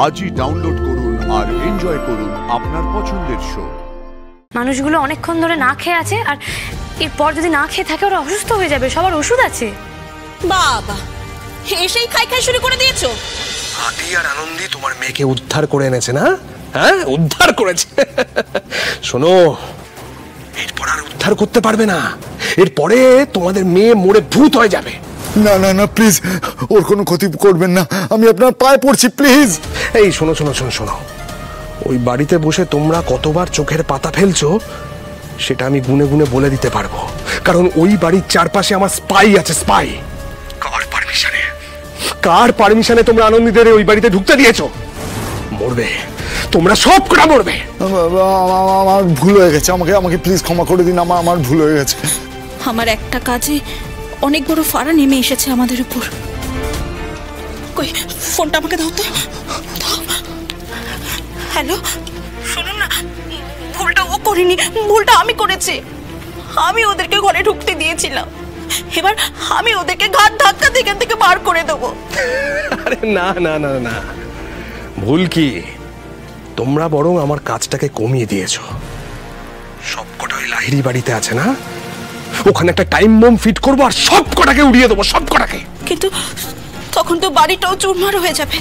আজই ডাউনলোড করুন আর এনজয় করুন আপনার পছন্দের শো। মানুষগুলো অনেকক্ষণ ধরে না খেয়ে আছে, আর এরপর যদি না খেয়ে থাকে ওরা অসুস্থ হয়ে যাবে। সবার ওষুধ আছে। বাবা, এসেই খাই খাই শুরু করে দিয়েছো। আদি আর আনন্দী তোমার মেয়েকে উদ্ধার করে এনেছে না? হ্যাঁ, উদ্ধার করেছে। শোনো, এরপর আর উদ্ধার করতে পারবে না। এরপরে তোমাদের মেয়ে মরে ভূত হয়ে যাবে। না না না, প্লিজ ওর কোনো ক্ষতি করবেন না, আমি আপনার পায়ে পড়ছি, প্লিজ। এই শোনো শোনো শোনো শোনো, ওই বাড়িতে বসে তোমরা কতবার চোখের পাতা ফেলছো সেটা আমি গুনে গুনে বলে দিতে পারবো, কারণ ওই বাড়ির চারপাশে আমার স্পাই আছে। স্পাই। কার পারমিশনে তোমরা আনন্দীদের ওই বাড়িতে ঢুকতে দিয়েছো? মরবে, তোমরা সব কটা মরবে। আমার ভুল হয়ে গেছে, আমাকে প্লিজ ক্ষমা করে দিন, আমার ভুল হয়ে গেছে। আমার একটা কাজে অনেক বড় ফাড়া নেমে এসেছে আমাদের উপর। কই ফোনটা আমাকে দাও তো। হ্যালো, শুনুন না, ভুলটা ও করেনি, ভুলটা আমি করেছি। আমি ওদেরকে ঘরে ঢুকতে দিয়েছিলাম, এবার আমি ওদেরকে ঘাট ধাক্কা দিয়ে এখান থেকে বার করে দেবো। আরে না না না না, ভুল কি? তোমরা বরং আমার কাজটাকে কমিয়ে দিয়েছো। সব কটা ওই লাহিড়ি বাড়িতে আছে না, ওখানে একটা টাইম বোম ফিট করবো আর সব কটাকে উড়িয়ে দেবো, সব কটাকে। কিন্তু তখন তো বাড়িটাও চুরমার হয়ে যাবে,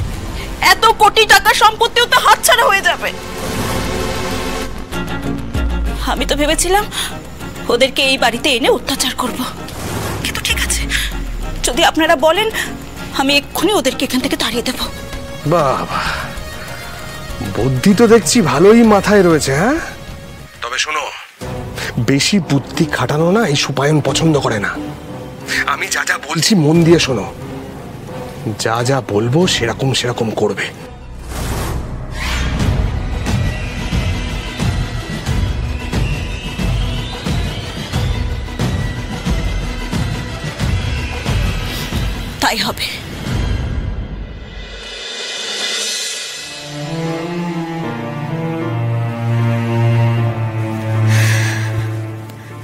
এত কোটি টাকা সম্পত্তিও তো হাতছাড়া হয়ে যাবে। আমি তো ভেবেছিলাম ওদেরকে এই বাড়িতে এনে অত্যাচার করব, কিন্তু ঠিক আছে, যদি আপনারা বলেন আমি এক্ষুনি ওদেরকে এখান থেকে তাড়িয়ে দেব। বাবা, বুদ্ধি তো দেখছি ভালোই মাথায় রয়েছে। হ্যাঁ, তবে শোনো, বেশি বুদ্ধি খাটানো না এই সুপায়ন পছন্দ করে না। আমি যা যা বলছি মন দিয়ে শোনো, যা যা বলবো সেরকম সেরকম করবে। তাই হবে।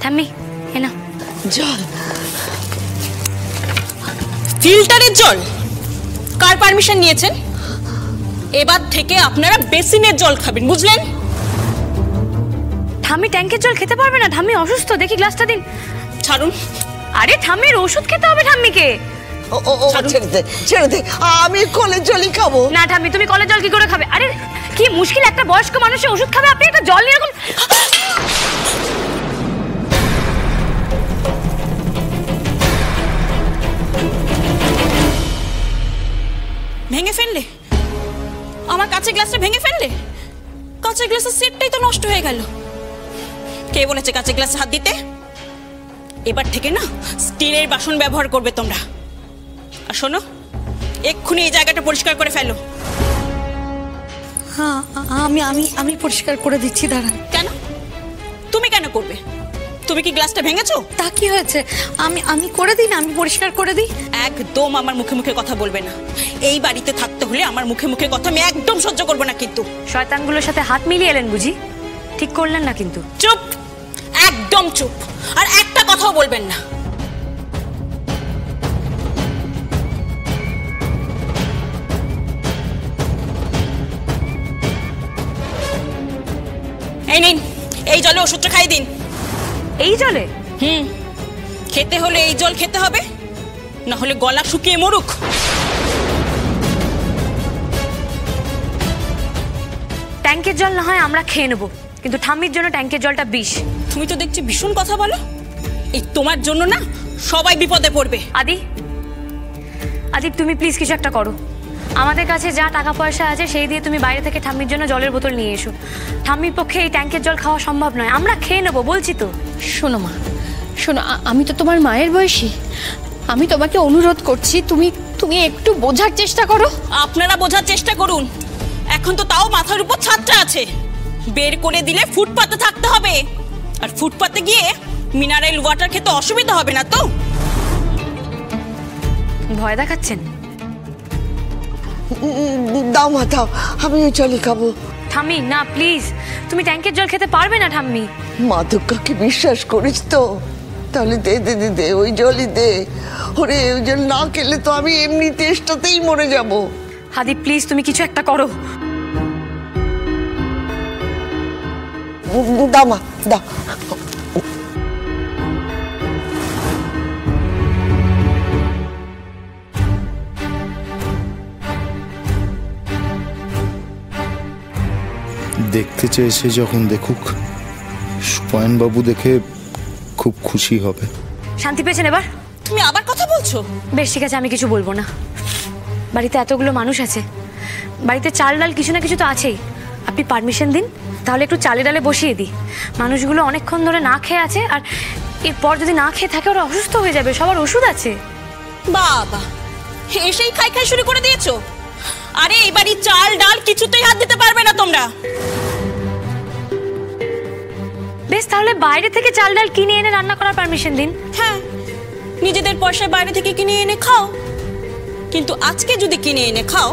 থাম্মি, এনা জল, ফিল্টারের জল। কার পারমিশন নিয়েছেন? এবার থেকে আপনারা বেসিনের জল খাবেন, বুঝলেন? ঠাম্মি ট্যাঙ্কের জল খেতে পারবে না, ঠাম্মি অসুস্থ। দেখি গ্লাসটা দিন। ছাড়ুন। আরে ঠাম্মির ওষুধ খেতে হবে ঠাম্মিকে। ছেড়ে দে, আমি কলের জলই খাবো। না ঠাম্মি, তুমি কলের জল কি করে খাবে? আরে কি মুশকিল, একটা বয়স্ক মানুষের ওষুধ খাবে, আপনি একটা জল এরকম। ভেঙে ফেললে আমার কাঁচের গ্লাসটা, ভেঙে ফেললে। কাঁচের গ্লাসের সেটটাই তো নষ্ট হয়ে গেল। কে বলেছে কাঁচের গ্লাসে হাত দিতে? এবার থেকে না স্টিলের বাসন ব্যবহার করবে তোমরা। আর শোনো, এক্ষুনি এই জায়গাটা পরিষ্কার করে ফেলো। হ্যাঁ, আমি পরিষ্কার করে দিচ্ছি, দাঁড়ান। কেন? তুমি কেন করবে? তুমি কি গ্লাসটা ভেঙেছো? তা কি হয়েছে? আমি করে দিই না, আমি পরিষ্কার করে দিই। একদম আমার মুখে মুখে কথা বলবে না। এই বাড়িতে থাকতে হলে আমার মুখে মুখে কথা আমি একদম সহ্য করবো না। কিন্তু শয়তানগুলোর সাথে হাত মিলিয়ে এলেন বুঝি? ঠিক করলেন না কিন্তু। চুপ, একদম চুপ, আর একটা কথাও বলবেন না। এই নিন, এই জলে ওষুধটা খাইয়ে দিন। এই জলে? খেতে হলে এই জল খেতে হবে, না হলে গলা শুকিয়ে মরুক। ট্যাঙ্কের জল না হয় আমরা খেয়ে নেবো, কিন্তু ঠাম্মির জন্য ট্যাঙ্কের জলটা বিষ। তুমি তো দেখছি ভীষণ কথা বলো। এই তোমার জন্য না সবাই বিপদে পড়বে। আদিপ, তুমি প্লিজ কিছু একটা করো। আমাদের কাছে যা টাকা পয়সা আছে সেই দিয়ে তুমি বাইরে থেকে ঠাম্মির জন্য জলের বোতল নিয়ে এসো। ঠাম্মির পক্ষে এই ট্যাঙ্কের জল খাওয়া সম্ভব নয়, আমরা খেয়ে নেবো বলছি তো। শোনো মা, শোনো, আমি তো তোমার মায়ের বয়সী, আমি তোমাকে অনুরোধ করছি, তুমি একটু বোঝার চেষ্টা করো। আপনারা বোঝার চেষ্টা করুন, এখন তো তাও মাথার উপর ছাদটা আছে। বের করে দিলে ফুটপাতে থাকতে হবে, আর ফুটপাতে গিয়ে মিনারেল ওয়াটার খেতে অসুবিধা হবে না তো? ভয় দেখাচ্ছেন? দাও মা, দাও, আমি ওই জলই খাবো। ঠাম্মি না, প্লিজ, তুমি ট্যাঙ্কের জল খেতে পারবে না ঠাম্মি। মা দুর্গাকে বিশ্বাস করিস তো? তাহলে দে দে দে দে, ওই জলই দে। ওরে, ওই জল না খেলে তো আমি এমনি তেষ্টাতেই মরে যাব। আদি প্লিজ তুমি কিছু একটা করো। দাও মা, দাও। দেখতে চেয়েছে যখন দেখুক, সুপায়ন বাবু দেখে খুব খুশি হবে। শান্তি পেয়েছেন এবার? তুমি আবার কথা বলছো? বেশ ঠিক আছে, আমি কিছু বলবো না। বাড়িতে এতগুলো মানুষ আছে, বাড়িতে চাল ডাল কিছু না কিছু তো আছেই। আপনি পারমিশন দিন, তাহলে একটু চালে ডালে বসিয়ে দিই। মানুষগুলো অনেকক্ষণ ধরে না খেয়ে আছে, আর এরপর যদি না খেয়ে থাকে ওরা অসুস্থ হয়ে যাবে। সবার ওষুধ আছে। বাবা, এসেই খাই খাই শুরু করে দিয়েছো। আরে এই বাড়ি চাল ডাল কিছুতেই হাত দিতে পারবে না তোমরা। বেশ, তাহলে বাইরে থেকে চাল ডাল কিনে এনে রান্না করার পারমিশন দিন। হ্যাঁ, নিজেদের পয়সায় বাইরে থেকে কিনে এনে খাও, কিন্তু আজকে যদি কিনে এনে খাও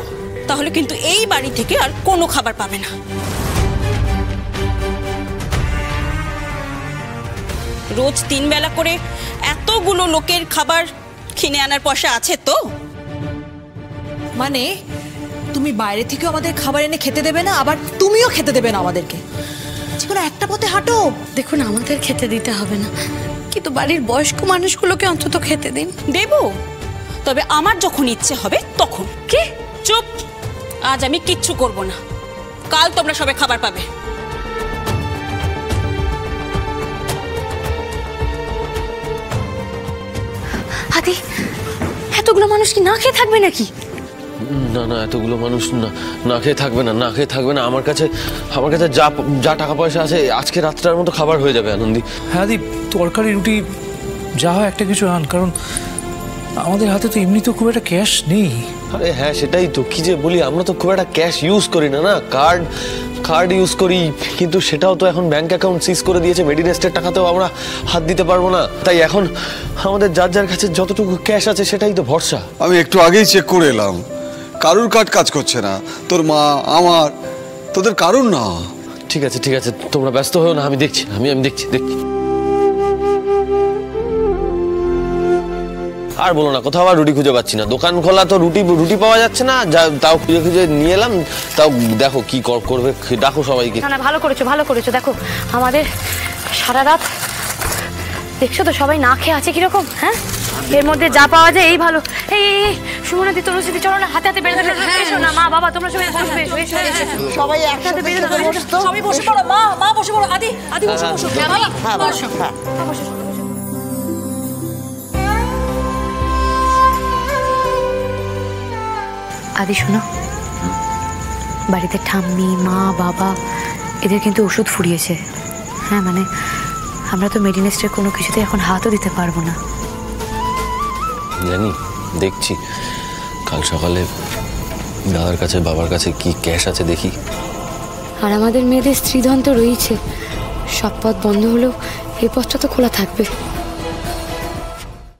তাহলে কিন্তু এই বাড়ি থেকে আর কোনো খাবার পাবে না। রোজ 3 বেলা করে এতগুলো লোকের খাবার কিনে আনার পয়সা আছে তো? মানে তুমি বাইরে থেকে আমাদের খাবার এনে খেতে দেবে না, আবার তুমিও খেতে দেবে না আমাদেরকে? যেকোনো একটা পথে হাঁটো। দেখুন, আমাদের খেতে দিতে হবে না, কিন্তু বাড়ির বয়স্ক মানুষগুলোকে অন্তত খেতে দিন। দেবো, তবে আমার যখন ইচ্ছে হবে তখন। কি? চুপ, আজ আমি কিচ্ছু করব না। কাল তোমরা সবাই খাবার পাবে। আদি, এতগুলো মানুষ কি না খেয়ে থাকবে নাকি? না না, এতগুলো মানুষ না খেয়ে থাকবে না, না খেয়ে থাকবে না। আমার কাছে যা টাকা পয়সা আছে আজকে রাতটার মতো খাবার হয়ে যাবে আনন্দি। হ্যাঁ দীপ, তরকারি রুটি যা হয় একটা কিছু আন, কারণ আমাদের হাতে তো এমনি তো খুব একটা ক্যাশ নেই। আরে হ্যাঁ, সেটাই তো, কি যে বলি, আমরা তো খুব একটা ক্যাশ ইউজ করি না, কার্ড ইউজ করি, কিন্তু সেটাও তো এখন ব্যাংক অ্যাকাউন্ট সিজ করে দিয়েছে। মেডিনেস্টের টাকাতেও আমরা হাত দিতে পারবো না, তাই এখন আমাদের যার কাছে যতটুকু ক্যাশ আছে সেটাই তো ভরসা। আমি একটু আগেই চেক করে এলাম, কারুর কার্ড কাজ করছে না। তোর মা, আমার, তোদের কারুর না। ঠিক আছে তোমরা ব্যস্ত হও না, আমি দেখছি, আমি দেখছি। আর বলো না, কোথাও আর রুটি খুঁজে পাচ্ছি না। দোকান খোলা তো রুটি পাওয়া যাচ্ছে না, তাও খুঁজে নিয়ে এলাম। তাও দেখো কি করবে, ডাকো সবাইকে। না, ভালো করেছো। দেখো আমাদের সারা রাত দেখছো তো সবাই না খেয়ে আছে কিরকম। হ্যাঁ, এর মধ্যে যা পাওয়া যায় এই ভালো। এই সুমনাদি, তনুশ্রী, চলো না, হাতে বেড়ে থাকবে। এসো না মা, বাবা তোমরা সবাই বসবে। সবাই একসাথে বেড়ে বসতো। সবাই বসে পড়ো, মা বসে পড়ো। আদি বসে বসো। হ্যাঁ, বসো। আদি শোনো, বাড়িতে ঠাম্মি, মা, বাবা এদের কিন্তু ওষুধ ফুরিয়েছে। হ্যাঁ, মানে আমরা তো মেডিনেস্টের কোনো কিছুতে এখন হাতও দিতে পারবো না। জানি, দেখছি কাল সকালে দাদার কাছে, বাবার কাছে কি ক্যাশ আছে দেখি। আর আমাদের মেয়েদের স্ত্রীধন তো রয়েছে, সব পথ বন্ধ হলেও এই পথটা তো খোলা থাকবে।